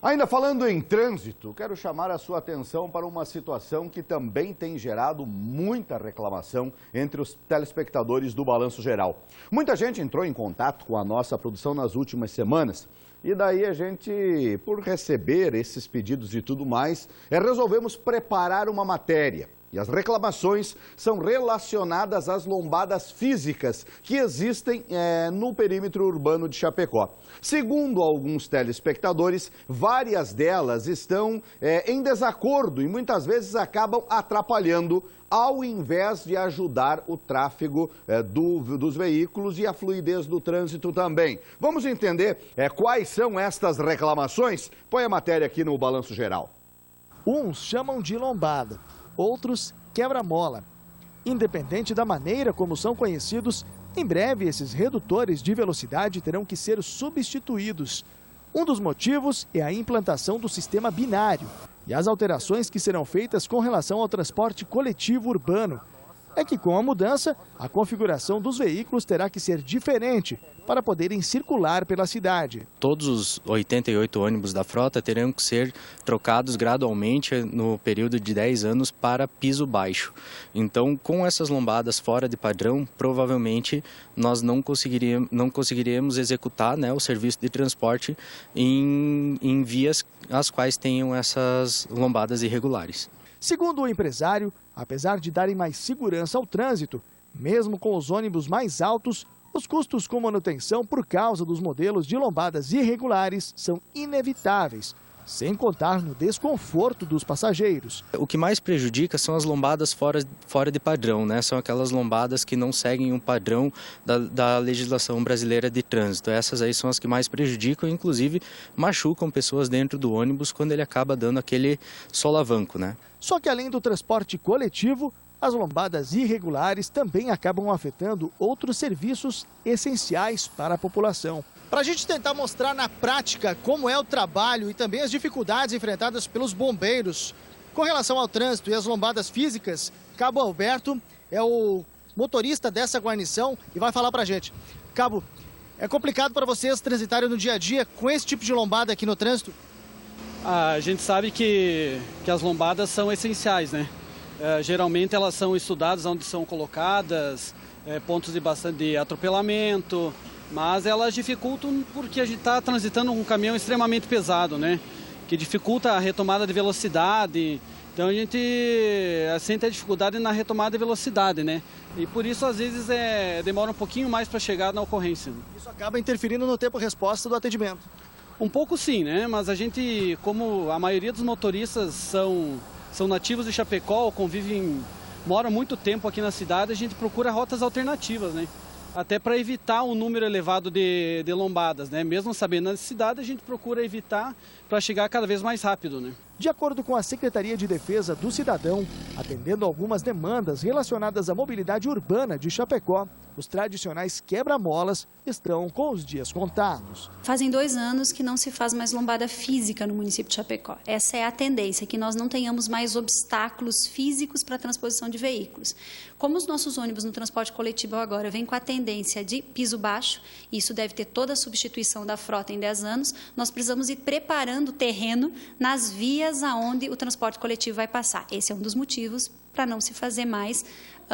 Ainda falando em trânsito, quero chamar a sua atenção para uma situação que também tem gerado muita reclamação entre os telespectadores do Balanço Geral. Muita gente entrou em contato com a nossa produção nas últimas semanas e daí a gente, por receber esses pedidos e tudo mais, resolvemos preparar uma matéria. E as reclamações são relacionadas às lombadas físicas que existem no perímetro urbano de Chapecó. Segundo alguns telespectadores, várias delas estão em desacordo e muitas vezes acabam atrapalhando ao invés de ajudar o tráfego dos veículos e a fluidez do trânsito também. Vamos entender quais são estas reclamações? Põe a matéria aqui no Balanço Geral. Uns chamam de lombada, outros quebra-mola. Independente da maneira como são conhecidos, em breve esses redutores de velocidade terão que ser substituídos. Um dos motivos é a implantação do sistema binário e as alterações que serão feitas com relação ao transporte coletivo urbano. É que com a mudança, a configuração dos veículos terá que ser diferente para poderem circular pela cidade. Todos os 88 ônibus da frota terão que ser trocados gradualmente no período de 10 anos para piso baixo. Então, com essas lombadas fora de padrão, provavelmente nós não conseguiríamos executar, o serviço de transporte em vias as quais tenham essas lombadas irregulares. Segundo o empresário, apesar de darem mais segurança ao trânsito, mesmo com os ônibus mais altos, os custos com manutenção por causa dos modelos de lombadas irregulares são inevitáveis, sem contar no desconforto dos passageiros. O que mais prejudica são as lombadas fora de padrão, São aquelas lombadas que não seguem um padrão da legislação brasileira de trânsito. Essas aí são as que mais prejudicam e, inclusive, machucam pessoas dentro do ônibus quando ele acaba dando aquele solavanco, Só que além do transporte coletivo, as lombadas irregulares também acabam afetando outros serviços essenciais para a população. Para a gente tentar mostrar na prática como é o trabalho e também as dificuldades enfrentadas pelos bombeiros com relação ao trânsito e as lombadas físicas, Cabo Alberto é o motorista dessa guarnição e vai falar para a gente. Cabo, é complicado para vocês transitarem no dia a dia com esse tipo de lombada aqui no trânsito? A gente sabe que as lombadas são essenciais, geralmente elas são estudadas onde são colocadas, pontos de atropelamento, mas elas dificultam porque a gente está transitando com um caminhão extremamente pesado, que dificulta a retomada de velocidade. Então a gente sente a dificuldade na retomada de velocidade, E por isso às vezes demora um pouquinho mais para chegar na ocorrência. Isso acaba interferindo no tempo-resposta do atendimento. Um pouco sim, Mas a gente, como a maioria dos motoristas são nativos de Chapecó, moram muito tempo aqui na cidade, a gente procura rotas alternativas, Até para evitar um número elevado de lombadas, Mesmo sabendo a necessidade, a gente procura evitar para chegar cada vez mais rápido, De acordo com a Secretaria de Defesa do Cidadão, atendendo algumas demandas relacionadas à mobilidade urbana de Chapecó, os tradicionais quebra-molas estão com os dias contados. Fazem 2 anos que não se faz mais lombada física no município de Chapecó. Essa é a tendência, que nós não tenhamos mais obstáculos físicos para a transposição de veículos. Como os nossos ônibus no transporte coletivo agora vêm com a tendência de piso baixo, e isso deve ter toda a substituição da frota em 10 anos, nós precisamos ir preparando o terreno nas vias aonde o transporte coletivo vai passar. Esse é um dos motivos para não se fazer mais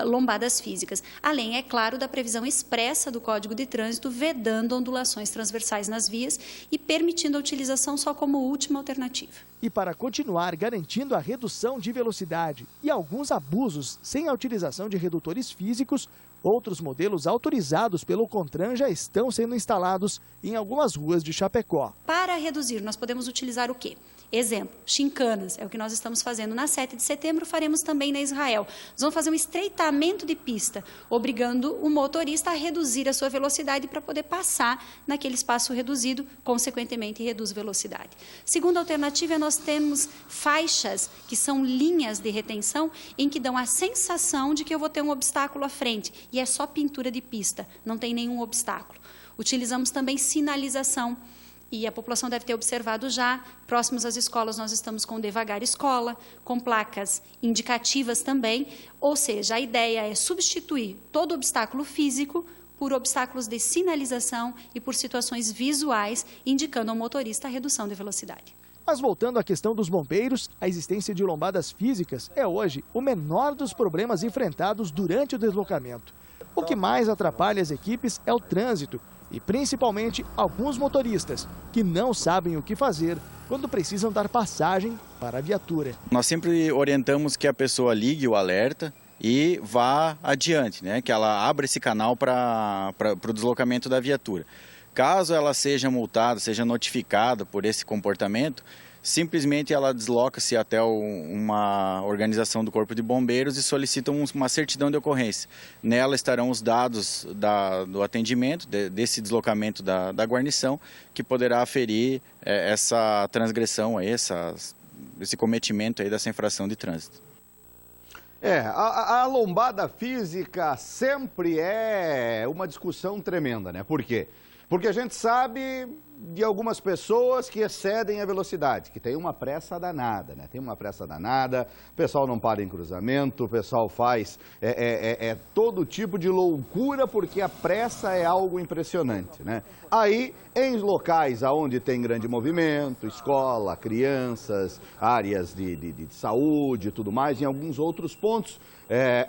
lombadas físicas. Além, é claro, da previsão expressa do Código de Trânsito vedando ondulações transversais nas vias e permitindo a utilização só como última alternativa. E para continuar garantindo a redução de velocidade e alguns abusos sem a utilização de redutores físicos, outros modelos autorizados pelo CONTRAN já estão sendo instalados em algumas ruas de Chapecó. Para reduzir, nós podemos utilizar o quê? Exemplo, chincanas, é o que nós estamos fazendo na 7 de setembro, faremos também na Israel. Nós vamos fazer um estreitamento de pista, obrigando o motorista a reduzir a sua velocidade para poder passar naquele espaço reduzido, consequentemente reduz velocidade. Segunda alternativa, nós temos faixas, que são linhas de retenção, em que dão a sensação de que eu vou ter um obstáculo à frente, e é só pintura de pista, não tem nenhum obstáculo. Utilizamos também sinalização, e a população deve ter observado já, próximos às escolas nós estamos com Devagar Escola, com placas indicativas também, ou seja, a ideia é substituir todo obstáculo físico por obstáculos de sinalização e por situações visuais, indicando ao motorista a redução de velocidade. Mas voltando à questão dos bombeiros, a existência de lombadas físicas é hoje o menor dos problemas enfrentados durante o deslocamento. O que mais atrapalha as equipes é o trânsito e principalmente alguns motoristas que não sabem o que fazer quando precisam dar passagem para a viatura. Nós sempre orientamos que a pessoa ligue o alerta e vá adiante, né? Que ela abra esse canal para o deslocamento da viatura. Caso ela seja multada, seja notificada por esse comportamento, simplesmente ela desloca-se até uma organização do Corpo de Bombeiros e solicita uma certidão de ocorrência. Nela estarão os dados do atendimento, desse deslocamento da guarnição, que poderá aferir essa transgressão, esse cometimento aí dessa infração de trânsito. A lombada física sempre é uma discussão tremenda, né? Por quê? Porque a gente sabe de algumas pessoas que excedem a velocidade, que tem uma pressa danada, né? Tem uma pressa danada, o pessoal não para em cruzamento, o pessoal faz todo tipo de loucura porque a pressa é algo impressionante, né? Aí, em locais onde tem grande movimento, escola, crianças, áreas de saúde e tudo mais, em alguns outros pontos,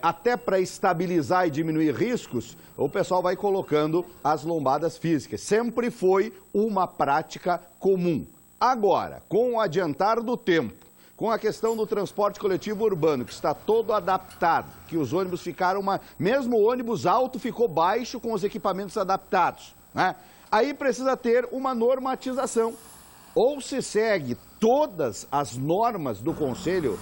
até para estabilizar e diminuir riscos, o pessoal vai colocando as lombadas físicas. Sempre foi uma prática comum. Agora, com o adiantar do tempo, com a questão do transporte coletivo urbano, que está todo adaptado, que os ônibus ficaram mesmo o ônibus alto ficou baixo com os equipamentos adaptados, né? Aí precisa ter uma normatização. Ou se segue todas as normas do Conselho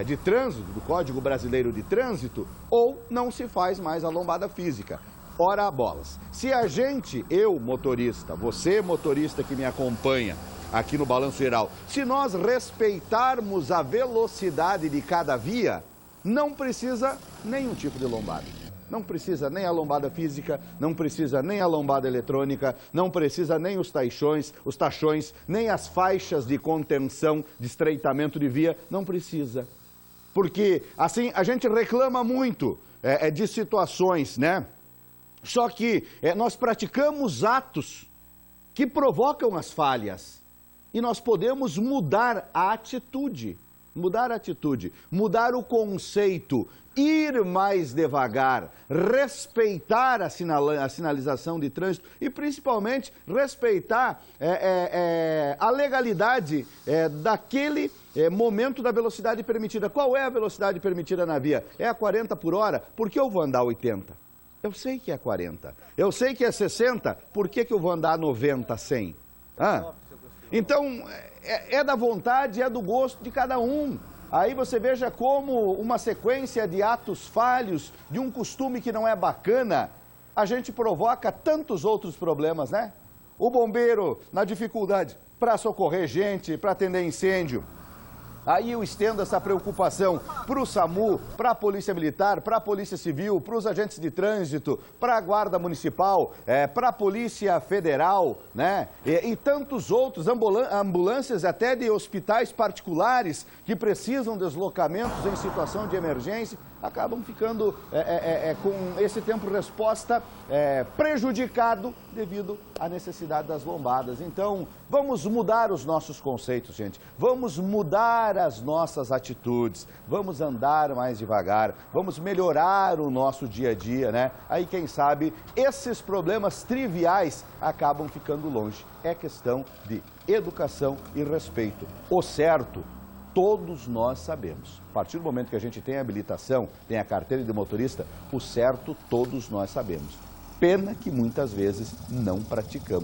de Trânsito, do Código Brasileiro de Trânsito, ou não se faz mais a lombada física. Ora bolas. Se a gente, eu motorista, você motorista que me acompanha aqui no Balanço Geral, se nós respeitarmos a velocidade de cada via, não precisa nenhum tipo de lombada. Não precisa nem a lombada física, não precisa nem a lombada eletrônica, não precisa nem os tachões, nem as faixas de contenção, de estreitamento de via, não precisa. Porque, assim, a gente reclama muito de situações, né? Só que nós praticamos atos que provocam as falhas e nós podemos mudar a atitude, mudar o conceito, ir mais devagar, respeitar a sinalização de trânsito e principalmente respeitar a legalidade daquele momento da velocidade permitida. Qual é a velocidade permitida na via? É a 40 por hora? Por que eu vou andar 80? Eu sei que é 40. Eu sei que é 60. Por que eu vou andar 90, 100? Então, é da vontade, é do gosto de cada um. Aí você veja como uma sequência de atos falhos, de um costume que não é bacana, a gente provoca tantos outros problemas, né? O bombeiro na dificuldade para socorrer gente, para atender incêndio. Aí eu estendo essa preocupação para o SAMU, para a Polícia Militar, para a Polícia Civil, para os agentes de trânsito, para a Guarda Municipal, para a Polícia Federal, né? E tantos outros, ambulâncias até de hospitais particulares que precisam de deslocamentos em situação de emergência, acabam ficando com esse tempo-resposta prejudicado devido à necessidade das lombadas. Então, vamos mudar os nossos conceitos, gente. Vamos mudar as nossas atitudes. Vamos andar mais devagar. Vamos melhorar o nosso dia a dia, né? Aí, quem sabe, esses problemas triviais acabam ficando longe. É questão de educação e respeito. O certo, todos nós sabemos. A partir do momento que a gente tem a habilitação, tem a carteira de motorista, o certo todos nós sabemos. Pena que muitas vezes não praticamos.